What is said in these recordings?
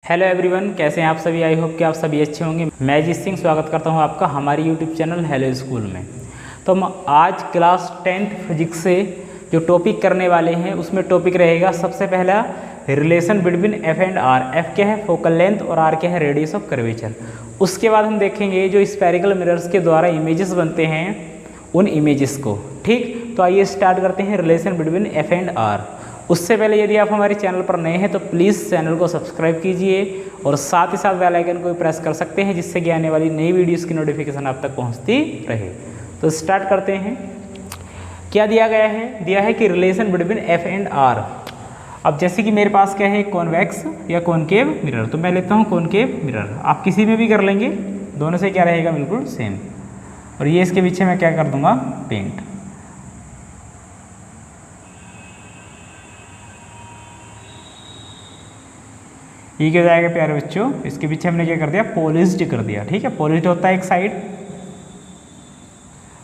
Hello everyone, कैसे हैं आप सभी। आई होप कि आप सभी अच्छे होंगे। मैं जीत सिंह स्वागत करता हूं आपका हमारी यूट्यूब चैनल हेलो स्कूल में। तो हम आज क्लास 10th फिजिक्स से जो टॉपिक करने वाले हैं उसमें टॉपिक रहेगा सबसे पहला relation between F and R. F क्या है फोकल लेंथ और आर क्या है रेडियस ऑफ कर्वेचर। उसके बाद हम देखेंगे जो स्फेरिकल मिरर्स के द्वारा इमेजेस बनते हैं उन इमेजेस को। ठीक, तो आइए स्टार्ट करते हैं relation between F and R. उससे पहले यदि आप हमारे चैनल पर नए हैं तो प्लीज़ चैनल को सब्सक्राइब कीजिए और साथ ही साथ बेल आइकन को भी प्रेस कर सकते हैं जिससे कि आने वाली नई वीडियोस की नोटिफिकेशन आप तक पहुंचती रहे। तो स्टार्ट करते हैं। क्या दिया गया है? दिया है कि relation between F and R. अब जैसे कि मेरे पास क्या है, कॉन्वेक्स या कॉनकेव मिरर, तो मैं लेता हूँ कॉनकेव मिरर। आप किसी में भी कर लेंगे, दोनों से क्या रहेगा बिल्कुल सेम। और ये इसके पीछे मैं क्या कर दूंगा, पेंट। ये क्या जाएगा प्यारे बच्चों, इसके पीछे हमने क्या कर दिया, पॉलिश्ड कर दिया। ठीक है, पॉलिश्ड होता है एक साइड,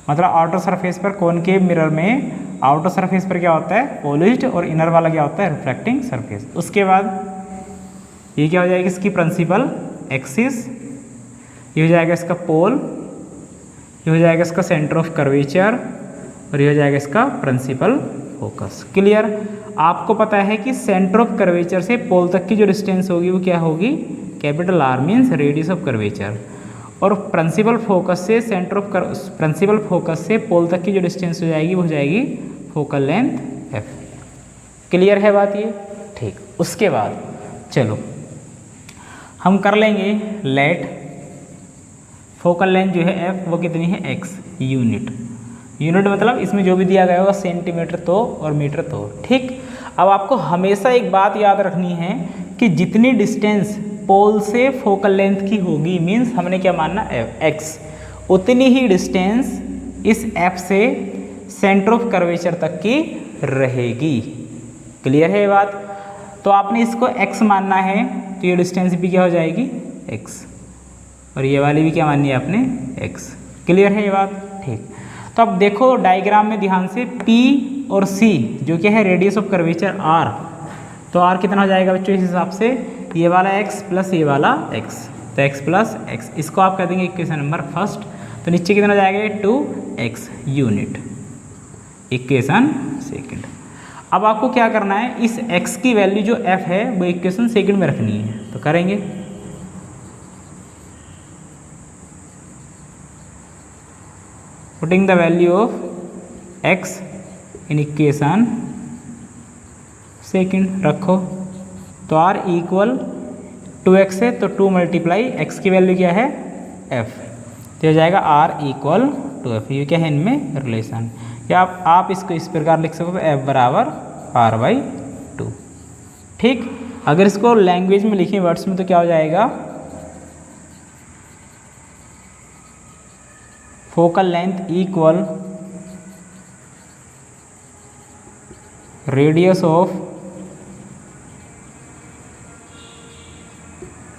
मतलब आउटर सरफेस पर कॉनकेव मिरर में आउटर सरफेस पर क्या होता है, पॉलिश्ड, और इनर वाला क्या होता है, रिफ्लेक्टिंग सरफेस। उसके बाद ये क्या हो जाएगा, इसकी प्रिंसिपल एक्सिस, ये हो जाएगा इसका पोल, ये हो जाएगा इसका सेंटर ऑफ कर्वेचर, और ये हो जाएगा इसका प्रिंसिपल फोकस। क्लियर? आपको पता है कि सेंटर ऑफ कर्वेचर से पोल तक की जो डिस्टेंस होगी वो क्या होगी, capital R means radius of curvature. और प्रिंसिपल फोकस से प्रिंसिपल फोकस से पोल तक की जो डिस्टेंस हो जाएगी वो हो जाएगी फोकल लेंथ एफ। क्लियर है बात ये? ठीक। उसके बाद चलो हम कर लेंगे लेट फोकल लेंथ जो है एफ वो कितनी है, एक्स यूनिट। यूनिट मतलब इसमें जो भी दिया गया होगा सेंटीमीटर तो और मीटर तो। ठीक। अब आपको हमेशा एक बात याद रखनी है कि जितनी डिस्टेंस पोल से फोकल लेंथ की होगी, मीन्स हमने क्या मानना, एफ एक्स, उतनी ही डिस्टेंस इस एफ से सेंटर ऑफ कर्वेचर तक की रहेगी। क्लियर है ये बात? तो आपने इसको एक्स मानना है तो ये डिस्टेंस भी क्या हो जाएगी, एक्स, और ये वाली भी क्या माननी है आपने, एक्स। क्लियर है ये बात? ठीक। तो अब देखो डायग्राम में ध्यान से, P और C जो क्या है रेडियस ऑफ कर्वेचर R, तो R कितना हो जाएगा बच्चों इस हिसाब से, ये वाला x प्लस ये वाला x, तो x प्लस x, इसको आप कह देंगे इक्वेशन नंबर फर्स्ट। तो नीचे कितना हो जाएगा, 2x यूनिट, इक्वेशन सेकंड। अब आपको क्या करना है, इस x की वैल्यू जो f है वो इक्वेशन सेकंड में रखनी है, तो करेंगे। Putting the value of x in equation second रखो, तो r इक्वल 2x है तो 2 मल्टीप्लाई x की वैल्यू क्या है, f, तो हो जाएगा r इक्वल 2f। ये क्या है इनमें रिलेशन, या आप इसको इस प्रकार लिख सको, f बराबर r/2। ठीक। अगर इसको लैंग्वेज में लिखें वर्ड्स में तो क्या हो जाएगा, focal length equal radius of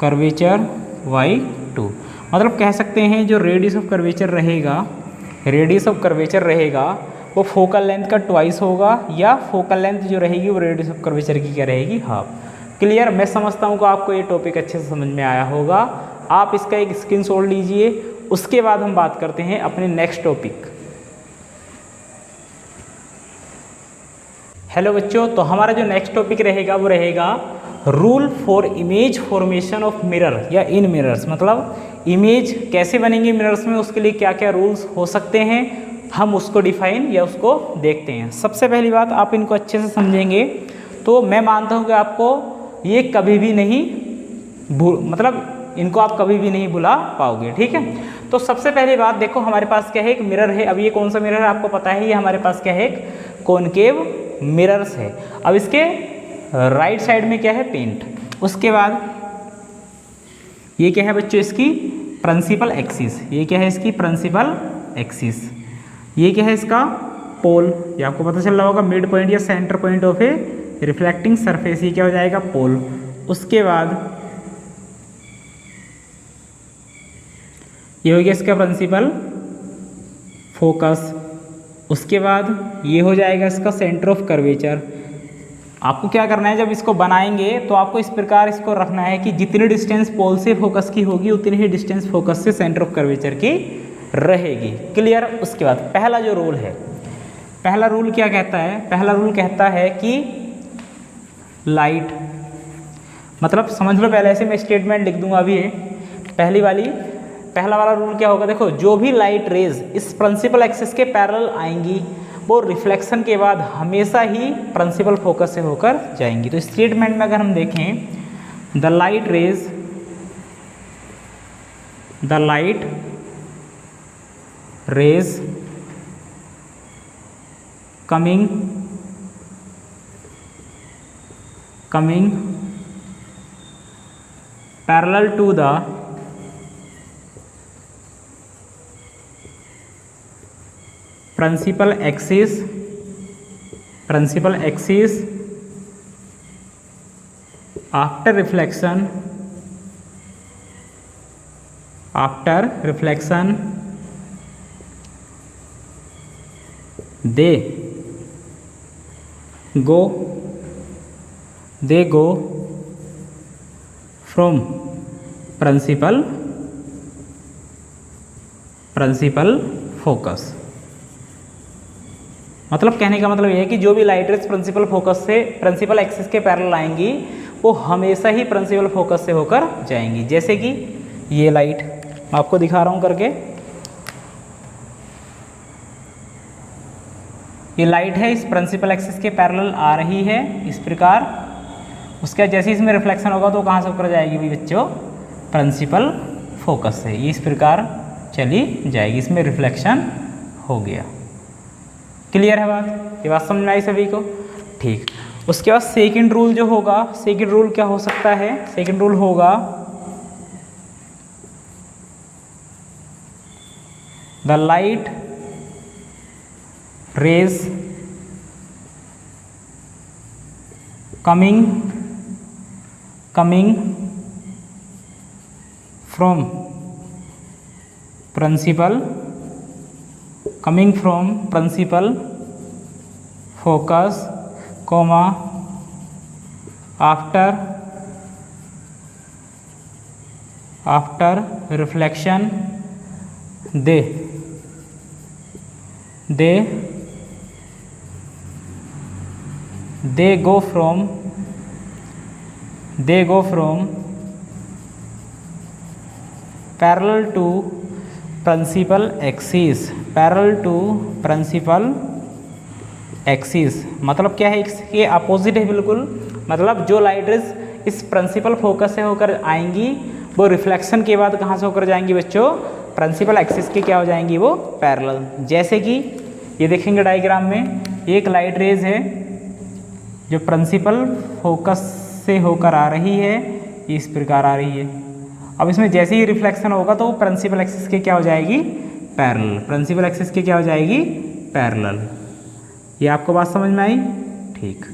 curvature y2। मतलब कह सकते हैं जो रेडियस ऑफ कर्वेचर रहेगा वो फोकल लेंथ का ट्वाइस होगा, या फोकल लेंथ जो रहेगी वो रेडियस ऑफ कर्वेचर की क्या रहेगी, हाफ। क्लियर? मैं समझता हूँ कि आपको ये टॉपिक अच्छे से समझ में आया होगा। आप इसका एक स्क्रीनशॉट लीजिए। उसके बाद हम बात करते हैं अपने नेक्स्ट टॉपिक। हेलो बच्चों, तो हमारा जो नेक्स्ट टॉपिक रहेगा वो रहेगा rule for image formation of mirror या इन मिरर्स। मतलब इमेज कैसे बनेंगे मिरर्स में, उसके लिए क्या क्या रूल्स हो सकते हैं, हम उसको डिफाइन या उसको देखते हैं। सबसे पहली बात, आप इनको अच्छे से समझेंगे तो मैं मानता हूँ कि आपको ये कभी भी नहीं इनको आप कभी भी नहीं भुला पाओगे। ठीक है। तो सबसे पहली बात देखो, हमारे पास क्या है, एक मिरर है। अब ये कौन सा मिरर है आपको पता है, ये हमारे पास क्या है, एक कॉनकेव मिरर्स है। अब इसके राइट साइड में क्या है, पेंट। उसके बाद ये क्या है बच्चों, इसकी प्रिंसिपल एक्सिस, ये क्या है इसकी प्रिंसिपल एक्सिस। ये क्या है इसका पोल, ये आपको पता चल रहा होगा, मिड पॉइंट या centre point of A reflecting surface, ये क्या हो जाएगा, पोल। उसके बाद ये हो गया इसका प्रिंसिपल फोकस। उसके बाद ये हो जाएगा इसका सेंटर ऑफ कर्वेचर। आपको क्या करना है, जब इसको बनाएंगे तो आपको इस प्रकार इसको रखना है कि जितनी डिस्टेंस पोल से फोकस की होगी उतनी ही डिस्टेंस फोकस से सेंटर ऑफ कर्वेचर की रहेगी। क्लियर। उसके बाद पहला जो रूल है, पहला रूल क्या कहता है, पहला रूल कहता है कि लाइट, मतलब समझ लो, पहले से मैं स्टेटमेंट लिख दूंगा अभी है। पहला वाला रूल क्या होगा, देखो जो भी लाइट रेज इस प्रिंसिपल एक्सिस के पैरेलल आएंगी वो रिफ्लेक्शन के बाद हमेशा ही प्रिंसिपल फोकस से होकर जाएंगी। तो स्टेटमेंट में अगर हम देखें, the light rays coming parallel to the principal axis after reflection they go from principal focus. मतलब कहने का मतलब यह है कि जो भी लाइट रेज प्रिंसिपल फोकस से प्रिंसिपल एक्सिस के पैरेलल आएंगी वो हमेशा ही प्रिंसिपल फोकस से होकर जाएंगी। जैसे कि ये लाइट मैं आपको दिखा रहा हूं करके, ये लाइट है इस प्रिंसिपल एक्सिस के पैरेलल आ रही है इस प्रकार। उसका जैसे इसमें रिफ्लेक्शन होगा तो कहाँ से होकर जाएगी भी बच्चों, प्रिंसिपल फोकस से ये इस प्रकार चली जाएगी, इसमें रिफ्लेक्शन हो गया। क्लियर है बात, ये बात समझ में आई सभी को। ठीक, उसके बाद सेकंड रूल जो होगा, सेकंड रूल क्या हो सकता है, सेकंड रूल होगा the light rays coming from principal focus, after reflection they go from parallel to principal axis। मतलब क्या है, इसके अपोजिट है बिल्कुल। मतलब जो लाइट रेज इस प्रिंसिपल फोकस से होकर आएंगी वो रिफ्लेक्शन के बाद कहाँ से होकर जाएंगी बच्चों, प्रिंसिपल एक्सिस के क्या हो जाएंगी, वो पैरेलल। जैसे कि ये देखेंगे डायग्राम में, एक लाइट रेज है जो प्रिंसिपल फोकस से होकर आ रही है, इस प्रकार आ रही है। अब इसमें जैसे ही रिफ्लेक्शन होगा तो प्रिंसिपल एक्सिस के क्या हो जाएगी, पैरेलल। प्रिंसिपल एक्सिस के क्या हो जाएगी, पैरेलल। ये आपको बात समझ में आई। ठीक,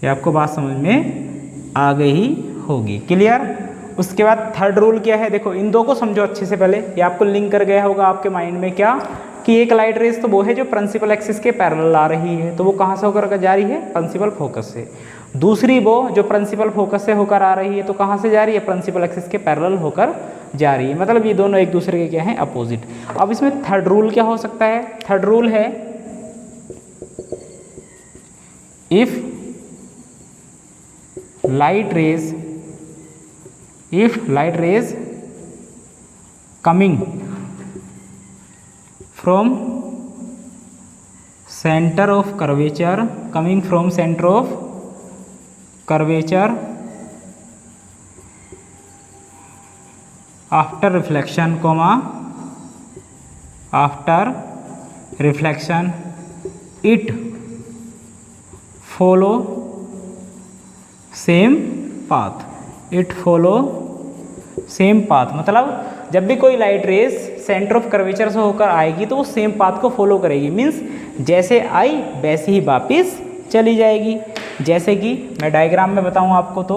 ये आपको बात समझ में आ गई होगी। क्लियर। उसके बाद थर्ड रूल क्या है, देखो इन दो को समझो अच्छे से। पहले ये आपको लिंक कर गया होगा आपके माइंड में क्या, कि एक लाइट रेज तो वो है जो प्रिंसिपल एक्सिस के पैरेलल आ रही है, तो वो कहाँ से होकर जा रही है, प्रिंसिपल फोकस से। दूसरी वो जो प्रिंसिपल फोकस से होकर आ रही है तो कहाँ से जा रही है, प्रिंसिपल एक्सिस के पैरेलल होकर जा रही है। मतलब ये दोनों एक दूसरे के क्या हैं, अपोजिट। अब इसमें थर्ड रूल क्या हो सकता है, थर्ड रूल है if light rays coming from centre of curvature, after reflection it follow same path, मतलब जब भी कोई light rays centre of curvature से होकर आएगी तो वो सेम पाथ को फॉलो करेगी। मीन्स जैसे आई वैसे ही वापिस चली जाएगी। जैसे कि मैं डायग्राम में बताऊं आपको, तो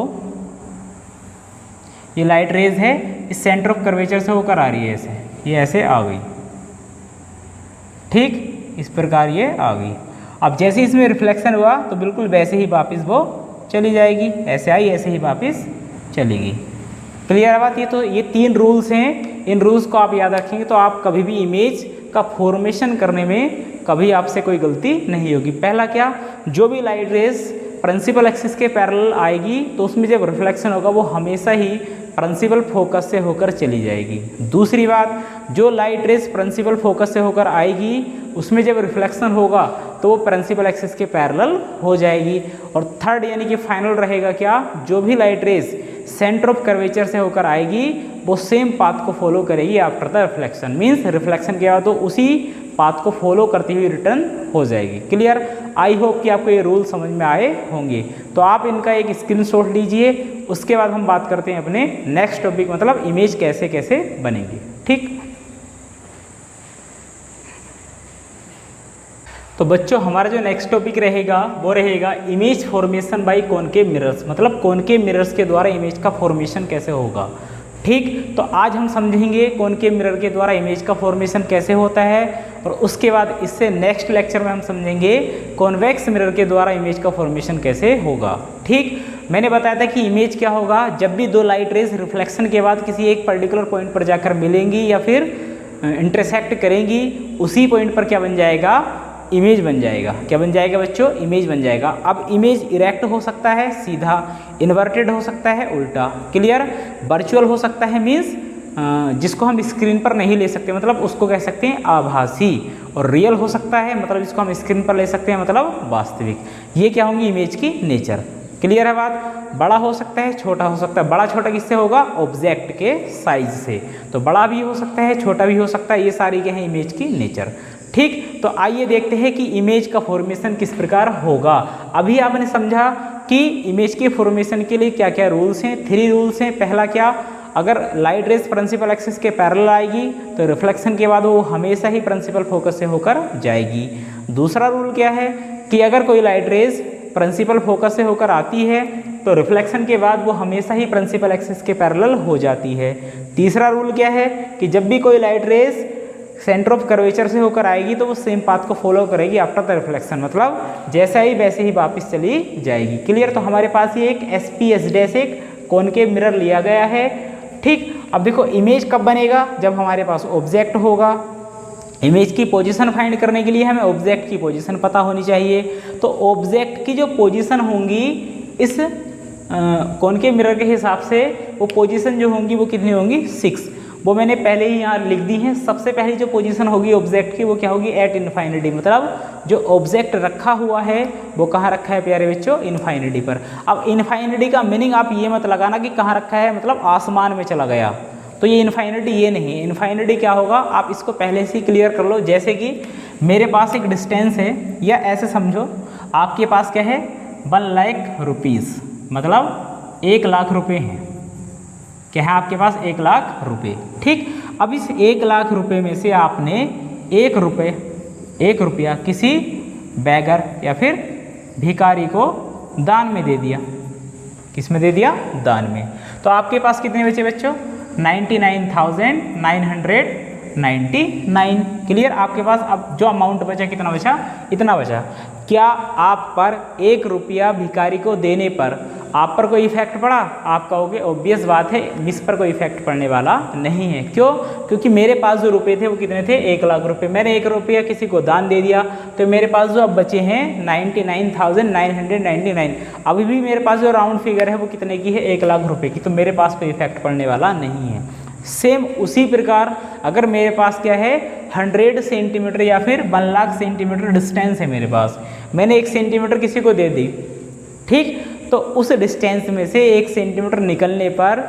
ये लाइट रेज है इस सेंटर ऑफ कर्वेचर से होकर आ रही है, ऐसे ये ऐसे आ गई। ठीक, इस प्रकार ये आ गई। अब जैसे ही इसमें रिफ्लेक्शन हुआ तो बिल्कुल वैसे ही वापस वो चली जाएगी, ऐसे आई ऐसे ही वापस चलेगी। क्लियर है बात? ये 3 रूल्स हैं, इन रूल्स को आप याद रखेंगे तो आप कभी भी इमेज का फॉर्मेशन करने में कभी आपसे कोई गलती नहीं होगी। पहला क्या, जो भी लाइट रेज प्रिंसिपल एक्सिस के पैरेलल आएगी तो उसमें जब रिफ्लेक्शन होगा वो हमेशा ही प्रिंसिपल फोकस से होकर चली जाएगी। दूसरी बात, जो लाइट रेज प्रिंसिपल फोकस से होकर आएगी उसमें जब रिफ्लेक्शन होगा तो वो प्रिंसिपल एक्सिस के पैरेलल हो जाएगी। और थर्ड यानी कि फाइनल रहेगा क्या, जो भी light raise centre of curvature से होकर आएगी वो सेम पाथ को फॉलो करेगी after the reflection, means reflection के बाद तो उसी पाथ को फॉलो करती हुई रिटर्न हो जाएगी। क्लियर? आई होप कि आपको ये रूल समझ में आए होंगे। तो आप इनका एक स्क्रीनशॉट लीजिए, उसके बाद हम बात करते हैं अपने नेक्स्ट टॉपिक, मतलब इमेज कैसे कैसे बनेगी। ठीक, तो बच्चों हमारा जो नेक्स्ट टॉपिक रहेगा वो रहेगा image formation by concave mirrors, मतलब कॉनकेव मिरर्स के द्वारा इमेज का फॉर्मेशन कैसे होगा। ठीक, तो आज हम समझेंगे कॉनकेव मिरर के द्वारा इमेज का फॉर्मेशन कैसे होता है, और उसके बाद इससे नेक्स्ट लेक्चर में हम समझेंगे कॉन्वेक्स मिरर के द्वारा इमेज का फॉर्मेशन कैसे होगा। ठीक, मैंने बताया था कि इमेज क्या होगा, जब भी 2 लाइट रेज रिफ्लेक्शन के बाद किसी एक पर्टिकुलर पॉइंट पर जाकर मिलेंगी या फिर इंटरसेक्ट करेंगी, उसी पॉइंट पर क्या बन जाएगा, इमेज बन जाएगा। क्या बन जाएगा बच्चों, इमेज बन जाएगा। अब इमेज इरेक्ट हो सकता है, सीधा, इन्वर्टेड हो सकता है, उल्टा। क्लियर? वर्चुअल हो सकता है, मीन्स जिसको हम स्क्रीन पर नहीं ले सकते, मतलब उसको कह सकते हैं आभासी। और रियल हो सकता है, मतलब जिसको हम स्क्रीन पर ले सकते हैं, मतलब वास्तविक। ये क्या होंगी इमेज की नेचर। क्लियर है बात? बड़ा हो सकता है, छोटा हो सकता है। बड़ा छोटा किससे होगा, ऑब्जेक्ट के साइज से। तो बड़ा भी हो सकता है, छोटा भी हो सकता है। ये सारी क्या है इमेज की नेचर। ठीक, तो आइए देखते हैं कि इमेज का फॉर्मेशन किस प्रकार होगा। अभी आपने समझा कि इमेज के फॉर्मेशन के लिए क्या क्या रूल्स हैं। 3 रूल्स हैं। पहला क्या, अगर लाइट रेज प्रिंसिपल एक्सिस के पैरेलल आएगी तो रिफ्लेक्शन के बाद वो हमेशा ही प्रिंसिपल फोकस से होकर जाएगी। दूसरा रूल क्या है कि अगर कोई लाइट रेज प्रिंसिपल फोकस से होकर आती है तो रिफ्लेक्शन के बाद वो हमेशा ही प्रिंसिपल एक्सिस के पैरेलल हो जाती है। तीसरा रूल क्या है कि जब भी कोई light rays centre of curvature से होकर आएगी तो वो सेम पाथ को फॉलो करेगी आफ्टर द रिफ्लेक्शन, मतलब जैसा ही वैसे ही वापस चली जाएगी। क्लियर? तो हमारे पास ये एक SPS- एक कॉनकेव मिरर लिया गया है। ठीक, अब देखो इमेज कब बनेगा, जब हमारे पास ऑब्जेक्ट होगा। इमेज की पोजीशन फाइंड करने के लिए हमें ऑब्जेक्ट की पोजीशन पता होनी चाहिए। तो ऑब्जेक्ट की जो पोजीशन होंगी इस कॉनकेव मिरर के हिसाब से, वो पोजीशन जो होंगी वो कितनी होंगी, 6। वो मैंने पहले ही यहाँ लिख दी हैं। सबसे पहली जो पोजीशन होगी ऑब्जेक्ट की वो क्या होगी, एट इन्फाइनिटी, मतलब जो ऑब्जेक्ट रखा हुआ है वो कहाँ रखा है प्यारे बच्चों, इन्फाइनिटी पर। अब इन्फाइनिटी का मीनिंग आप ये मत लगाना कि कहाँ रखा है, मतलब आसमान में चला गया, तो ये इन्फाइनिटी ये नहीं है। इन्फाइनिटी क्या होगा, आप इसको पहले से ही क्लियर कर लो। जैसे कि मेरे पास एक डिस्टेंस है, या ऐसे समझो आपके पास क्या है, 1 लाख रुपीज़, मतलब 1 लाख रुपये हैं। क्या है आपके पास, 1 लाख रुपये। ठीक, अब इस 1 लाख रुपये में से आपने 1 रुपया किसी बैगर या फिर भिखारी को दान में दे दिया। किस में दे दिया, दान में। तो आपके पास कितने बचे बच्चों, 99,999। क्लियर? आपके पास अब जो अमाउंट बचा कितना बचा, इतना बचा। क्या आप पर 1 रुपया भिखारी को देने पर आप पर कोई इफेक्ट पड़ा? आप कहोगे ऑब्वियस बात है इस पर कोई इफेक्ट पड़ने वाला नहीं है। क्यों? क्योंकि मेरे पास जो रुपए थे वो कितने थे, 1 लाख रुपए। मैंने 1 रुपया किसी को दान दे दिया तो मेरे पास जो अब बचे हैं 99,999। अभी भी मेरे पास जो राउंड फिगर है वो कितने की है, 1 लाख रुपए की, तो मेरे पास कोई इफेक्ट पड़ने वाला नहीं है। सेम उसी प्रकार अगर मेरे पास क्या है, 100 सेंटीमीटर या फिर 1 लाख सेंटीमीटर डिस्टेंस है मेरे पास, मैंने 1 सेंटीमीटर किसी को दे दी। ठीक, तो उस डिस्टेंस में से 1 सेंटीमीटर निकलने पर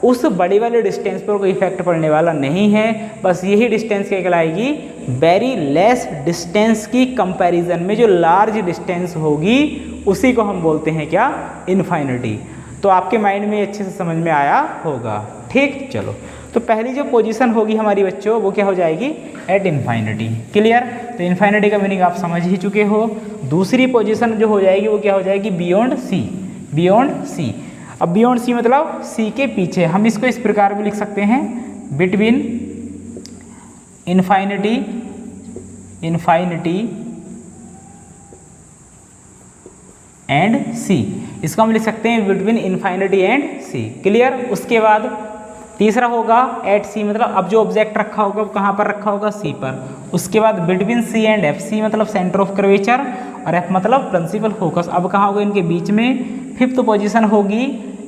उस बड़ी वाले डिस्टेंस पर कोई इफेक्ट पड़ने वाला नहीं है। बस यही डिस्टेंस क्या कहलाएगी, वेरी लेस डिस्टेंस की कंपैरिजन में जो लार्ज डिस्टेंस होगी उसी को हम बोलते हैं क्या, इन्फाइनिटी। तो आपके माइंड में अच्छे से समझ में आया होगा। ठीक, चलो तो पहली जो पोजीशन होगी हमारी बच्चों वो क्या हो जाएगी, एट इन्फाइनिटी। क्लियर? तो इन्फाइनिटी का मीनिंग आप समझ ही चुके हो। दूसरी पोजीशन जो हो जाएगी वो क्या हो जाएगी, बियॉन्ड सी। बियॉन्ड सी, अब बियॉन्ड सी मतलब सी के पीछे। हम इसको इस प्रकार भी लिख सकते हैं, बिटवीन इन्फाइनिटी एंड सी, इसको हम लिख सकते हैं बिटवीन इन्फाइनिटी एंड सी। क्लियर। उसके बाद तीसरा होगा एट सी, मतलब अब जो ऑब्जेक्ट रखा होगा वो कहाँ पर रखा होगा, सी पर। उसके बाद बिटवीन सी एंड एफ, सी मतलब सेंटर ऑफ कर्वेचर और एफ मतलब प्रिंसिपल फोकस। अब कहाँ होगा इनके बीच में, फिफ्थ पोजीशन होगी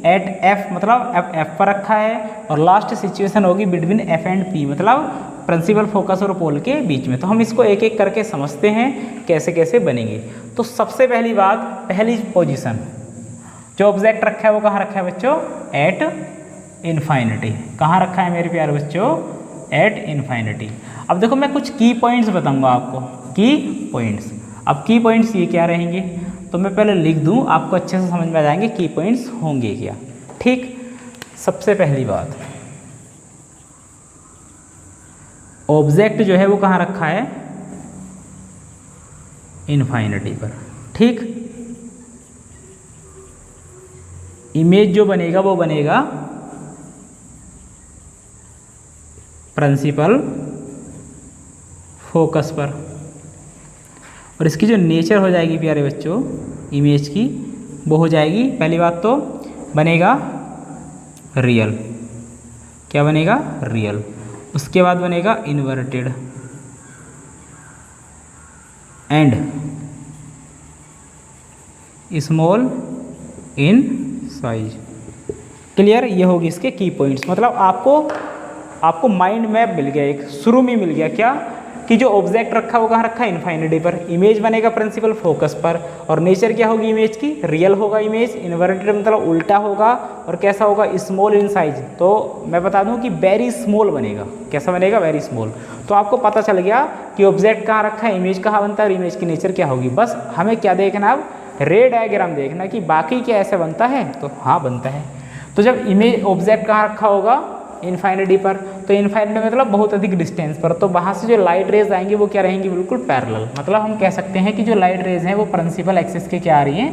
एट एफ, मतलब एफ पर रखा है। और लास्ट सिचुएशन होगी बिटवीन एफ एंड पी, मतलब प्रिंसिपल फोकस और पोल के बीच में। तो हम इसको एक एक करके समझते हैं कैसे कैसे बनेंगे। तो सबसे पहली बात, पहली पोजीशन जो ऑब्जेक्ट रखा है वो कहाँ रखा है बच्चों, एट इन्फाइनिटी। कहाँ रखा है मेरे प्यारे बच्चों, एट इन्फाइनिटी। अब देखो मैं कुछ की पॉइंट्स बताऊंगा आपको, की पॉइंट्स। अब की पॉइंट्स ये क्या रहेंगे, तो मैं पहले लिख दूं, आपको अच्छे से समझ में आ जाएंगे की पॉइंट्स होंगे क्या। ठीक। सबसे पहली बात, ऑब्जेक्ट जो है वो कहाँ रखा है, इन्फाइनिटी पर। ठीक। इमेज जो बनेगा वो बनेगा प्रिंसिपल फोकस पर। और इसकी जो नेचर हो जाएगी प्यारे बच्चों इमेज की, वो हो जाएगी, पहली बात तो बनेगा रियल। क्या बनेगा, रियल। उसके बाद बनेगा inverted and small in size. Clear. ये होगी इसके की पॉइंट्स। मतलब आपको माइंड मैप मिल गया, एक शुरू में मिल गया क्या, कि जो ऑब्जेक्ट रखा वो कहाँ रखा है, इन्फाइनिटी पर। इमेज बनेगा प्रिंसिपल फोकस पर। और नेचर क्या होगी इमेज की, रियल होगा इमेज। इन्वर्टेड मतलब उल्टा होगा। और कैसा होगा, स्मॉल इन साइज। तो मैं बता दूं कि वेरी स्मॉल बनेगा। कैसा बनेगा, वेरी स्मॉल। तो आपको पता चल गया कि ऑब्जेक्ट कहाँ रखा है, इमेज कहाँ बनता है और इमेज की नेचर क्या होगी। बस हमें क्या देखना, अब रे डायग्राम देखना कि बाकी क्या ऐसे बनता है, तो हाँ बनता है। तो जब इमेज ऑब्जेक्ट कहाँ रखा होगा, इन्फाइनिटी पर, तो इन्फाइनिटी मतलब बहुत अधिक डिस्टेंस पर, तो वहाँ से जो लाइट रेज आएंगी वो क्या रहेंगी, बिल्कुल पैरेलल। मतलब हम कह सकते हैं कि जो लाइट रेज हैं वो प्रिंसिपल एक्सिस के क्या आ रही हैं,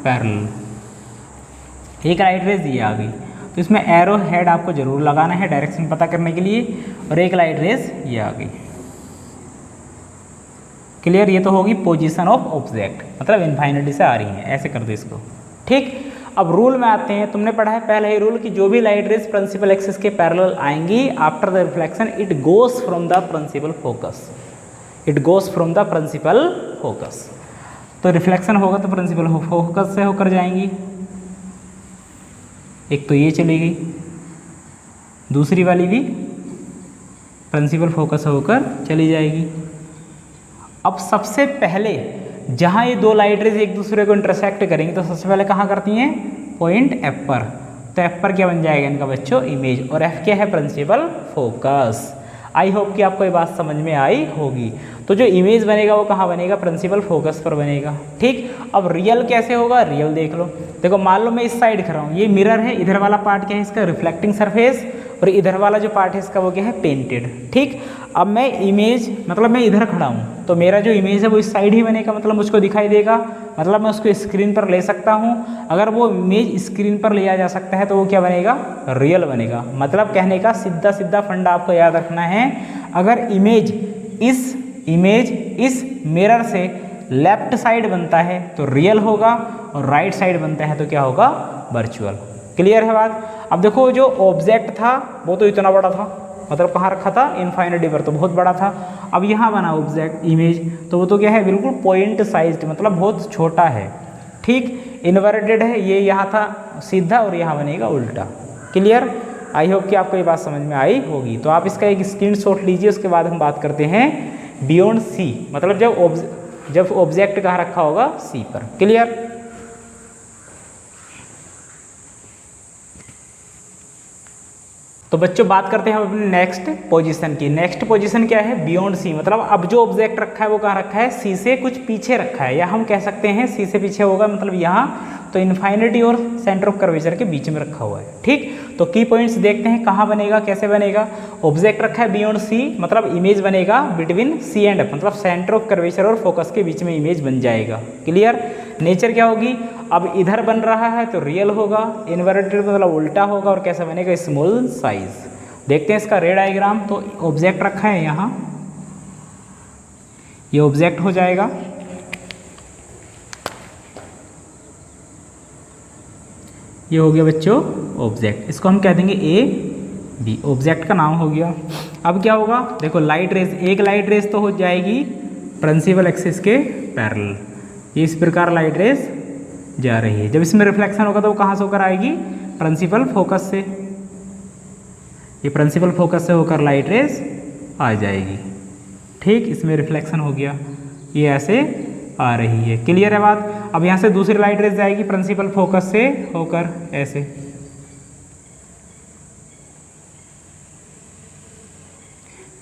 पैरेलल। एक लाइट रेज ये आ गई, तो इसमें एरो हेड आपको जरूर लगाना है डायरेक्शन पता करने के लिए। और एक लाइट रेज ये आ गई। क्लियर। ये तो होगी पोजीशन ऑफ ऑब्जेक्ट, मतलब इन्फाइनिटी से आ रही है, ऐसे कर दो इसको। ठीक। अब रूल में आते हैं। तुमने पढ़ा है पहले ही रूल कि जो भी लाइट रेज प्रिंसिपल एक्सिस के पैरेलल आएंगी, after the reflection it goes from the principal focus. It goes from the principal focus. तो रिफ्लेक्शन होगा तो प्रिंसिपल फोकस से होकर जाएंगी। एक तो ये चली गई, दूसरी वाली भी प्रिंसिपल फोकस होकर चली जाएगी। अब सबसे पहले जहाँ ये दो लाइट रेज एक दूसरे को इंटरसेक्ट करेंगी, तो सबसे पहले कहाँ करती हैं, पॉइंट एफ पर। तो एफ पर क्या बन जाएगा इनका बच्चों, इमेज। और एफ क्या है, प्रिंसिपल फोकस। आई होप कि आपको ये बात समझ में आई होगी। तो जो इमेज बनेगा वो कहाँ बनेगा, प्रिंसिपल फोकस पर बनेगा। ठीक। अब रियल कैसे होगा, रियल देख लो। देखो मान लो मैं इस साइड खड़ा हूँ, ये मिरर है, इधर वाला पार्ट क्या है इसका, रिफ्लेक्टिंग सरफेस, और इधर वाला जो पार्ट है इसका वो क्या है, पेंटेड। ठीक। अब मैं इमेज, मतलब मैं इधर खड़ा हूँ, तो मेरा जो इमेज है वो इस साइड ही बनेगा, मतलब मुझको दिखाई देगा, मतलब मैं उसको स्क्रीन पर ले सकता हूँ। अगर वो इमेज स्क्रीन पर लिया जा सकता है तो वो क्या बनेगा, रियल बनेगा। मतलब कहने का सीधा सीधा फंडा आपको याद रखना है, अगर इमेज इस मिरर से लेफ्ट साइड बनता है तो रियल होगा, और राइट साइड बनता है तो क्या होगा, वर्चुअल। क्लियर है बात। अब देखो जो ऑब्जेक्ट था वो तो इतना बड़ा था, मतलब कहाँ रखा था, इन्फाइनिटी पर, तो बहुत बड़ा था। अब यहाँ बना ऑब्जेक्ट इमेज, तो वो तो क्या है, बिल्कुल पॉइंट साइज्ड, मतलब बहुत छोटा है। ठीक। इन्वर्टेड है, ये यहाँ था सीधा और यहाँ बनेगा उल्टा। क्लियर। आई होप कि आपको ये बात समझ में आई होगी। तो आप इसका एक स्क्रीनशॉट लीजिए, उसके बाद हम बात करते हैं बियॉन्ड सी, मतलब जब ऑब्जेक्ट कहाँ रखा होगा, सी पर। क्लियर। तो बच्चों बात करते हैं हम अपने नेक्स्ट पोजीशन की। नेक्स्ट पोजीशन क्या है, बियॉन्ड सी, मतलब अब जो ऑब्जेक्ट रखा है वो कहाँ रखा है, सी से कुछ पीछे रखा है, या हम कह सकते हैं सी से पीछे होगा, मतलब यहाँ तो इन्फाइनिटी और सेंटर ऑफ कर्वेचर के बीच में रखा हुआ है। ठीक। तो की पॉइंट्स देखते हैं कहाँ बनेगा, कैसे बनेगा। ऑब्जेक्ट रखा है बियॉन्ड सी, मतलब इमेज बनेगा बिटवीन सी एंड एफ, मतलब सेंटर ऑफ कर्वेचर और फोकस के बीच में इमेज बन जाएगा। क्लियर। नेचर क्या होगी, अब इधर बन रहा है तो रियल होगा, इन्वर्टेड मतलब उल्टा होगा, और कैसा बनेगा, स्मॉल साइज। देखते हैं इसका रे डायग्राम। तो ऑब्जेक्ट रखा है यहाँ, ये ऑब्जेक्ट हो जाएगा, ये हो गया बच्चों ऑब्जेक्ट, इसको हम कह देंगे ए बी, ऑब्जेक्ट का नाम हो गया। अब क्या होगा, देखो लाइट रेज, एक लाइट रेज तो हो जाएगी प्रिंसिपल एक्सिस के पैरेलल, ये इस प्रकार लाइट रेज जा रही है। जब इसमें रिफ्लेक्शन होगा तो वो कहाँ से होकर आएगी, प्रिंसिपल फोकस से, ये प्रिंसिपल फोकस से होकर लाइट रेज आ जाएगी। ठीक, इसमें रिफ्लेक्शन हो गया, ये ऐसे आ रही है। क्लियर है बात। अब यहाँ से दूसरी लाइट रेज जाएगी प्रिंसिपल फोकस से होकर ऐसे,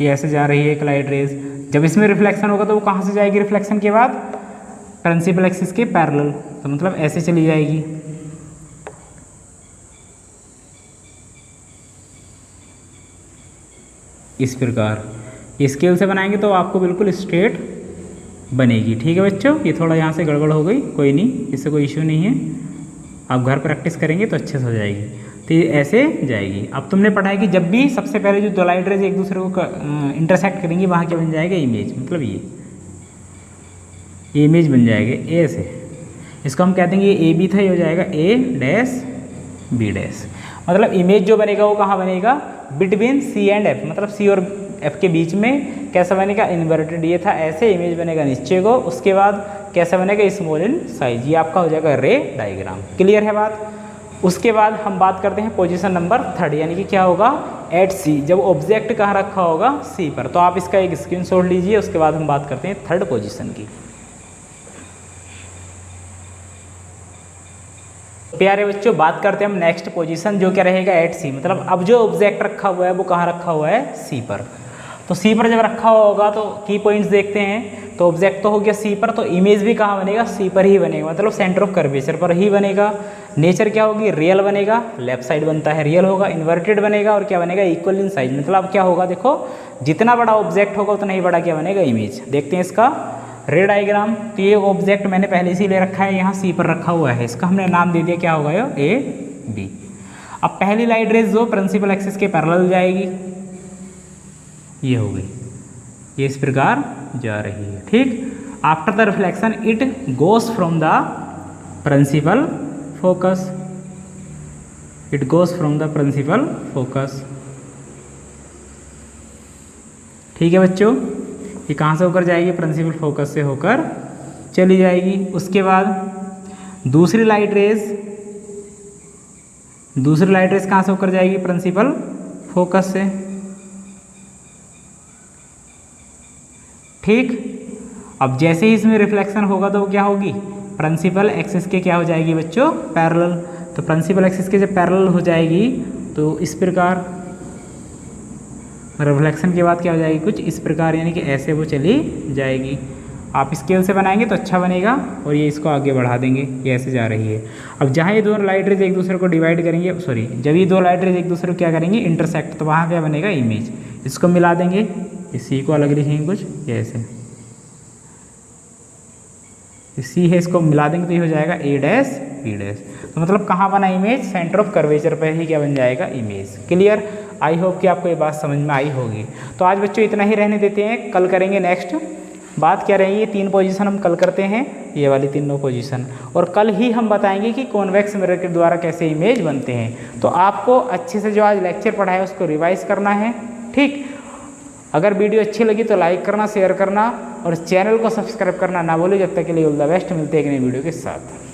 ये ऐसे जा रही है एक लाइट रेज। जब इसमें रिफ्लेक्शन होगा तो वो कहाँ से जाएगी, रिफ्लेक्शन के बाद प्रिंसिपल एक्सिस के पैरेलल, तो मतलब ऐसे चली जाएगी। इस प्रकार ये स्केल से बनाएंगे तो आपको बिल्कुल स्ट्रेट बनेगी। ठीक है बच्चों, ये थोड़ा यहाँ से गड़बड़ हो गई, कोई नहीं, इससे कोई इश्यू नहीं है, आप घर प्रैक्टिस करेंगे तो अच्छे से हो जाएगी। तो ये ऐसे जाएगी। अब तुमने पढ़ा है कि जब भी सबसे पहले जो दो लाइट रेज एक दूसरे को इंटरसेक्ट करेंगी वहाँ क्या बन जाएगा, इमेज, मतलब ये इमेज बन जाएगा ए से। इसको हम कहते हैं ये ए बी था, ये हो जाएगा ए डैश बी डैश। मतलब इमेज जो बनेगा वो कहाँ बनेगा, बिटवीन सी एंड एफ, मतलब सी और एफ के बीच में। कैसा बनेगा, इन्वर्टेड, ये था ऐसे, इमेज बनेगा नीचे को, उसके बाद कैसा बनेगा, स्मॉल इन साइज, ये आपका हो जाएगा रे डायग्राम। क्लियर है बात। उसके बाद हम बात करते हैं पोजीशन नंबर 3, यानी कि क्या होगा, एट सी, जब ऑब्जेक्ट कहाँ रखा होगा, सी पर। तो आप इसका एक स्क्रीनशॉट लीजिए, उसके बाद हम बात करते हैं थर्ड पोजीशन की। प्यारे बच्चों, बात करते हैं हम नेक्स्ट पोजीशन, जो क्या रहेगा, एट सी, मतलब अब जो ऑब्जेक्ट रखा हुआ है वो कहाँ रखा हुआ है, सी पर। तो सी पर जब रखा हुआ होगा तो की पॉइंट्स देखते हैं। तो ऑब्जेक्ट तो हो गया सी पर, तो इमेज भी कहाँ बनेगा, सी पर ही बनेगा, मतलब सेंटर ऑफ कर्वेचर पर ही बनेगा। नेचर क्या होगी, रियल बनेगा, लेफ्ट साइड बनता है रियल होगा, इन्वर्टेड बनेगा, और क्या बनेगा, इक्वल इन साइज। मतलब क्या होगा, देखो जितना बड़ा ऑब्जेक्ट होगा उतना ही बड़ा क्या बनेगा, इमेज। देखते हैं इसका रे डायग्राम। तो ये ऑब्जेक्ट मैंने पहले से ले रखा है, यहाँ सी पर रखा हुआ है, इसका हमने नाम दे दिया, क्या होगा ये, ए बी। अब पहली लाइट रेज जो प्रिंसिपल एक्सिस के पैरेलल जाएगी, ये हो गई, ये इस प्रकार जा रही है। ठीक, after the reflection it goes from the principal focus, it goes from the principal focus. ठीक है बच्चों, ये कहाँ से होकर जाएगी, प्रिंसिपल फोकस से होकर चली जाएगी। उसके बाद दूसरी लाइट रेज कहाँ से होकर जाएगी, प्रिंसिपल फोकस से। ठीक, अब जैसे ही इसमें रिफ्लेक्शन होगा तो क्या होगी, प्रिंसिपल एक्सिस के क्या हो जाएगी बच्चों, पैरेलल। तो प्रिंसिपल एक्सिस के जब पैरेलल हो जाएगी तो इस प्रकार, रिफ्लेक्शन के बाद क्या हो जाएगी, कुछ इस प्रकार, यानी कि ऐसे वो चली जाएगी। आप स्केल से बनाएंगे तो अच्छा बनेगा, और ये इसको आगे बढ़ा देंगे, ये ऐसे जा रही है। अब जहाँ ये दोनों लाइट रेज एक दूसरे को डिवाइड करेंगे, सॉरी, जब ये दो लाइट रेज एक दूसरे को क्या करेंगे, इंटरसेक्ट, तो वहाँ क्या बनेगा, इमेज। इसको मिला देंगे, इस सी को अलग लिखेंगे कुछ, ये ऐसे सी है, इसको मिला देंगे तो ये हो जाएगा ए डैश बी डैश। तो मतलब कहाँ बना इमेज, सेंटर ऑफ कर्वेचर पर ही क्या बन जाएगा, इमेज। क्लियर। आई होप कि आपको ये बात समझ में आई होगी। तो आज बच्चों इतना ही रहने देते हैं, कल करेंगे नेक्स्ट बात क्या रहेगी, 3 पोजीशन हम कल करते हैं, ये वाली तीनों पोजीशन, और कल ही हम बताएंगे कि कॉन्वेक्स मिरर के द्वारा कैसे इमेज बनते हैं। तो आपको अच्छे से जो आज लेक्चर पढ़ा है उसको रिवाइज करना है। ठीक, अगर वीडियो अच्छी लगी तो लाइक करना, शेयर करना, और चैनल को सब्सक्राइब करना ना भूलें। जब तक के लिए ऑल द बेस्ट, मिलते हैं एक नई वीडियो के साथ।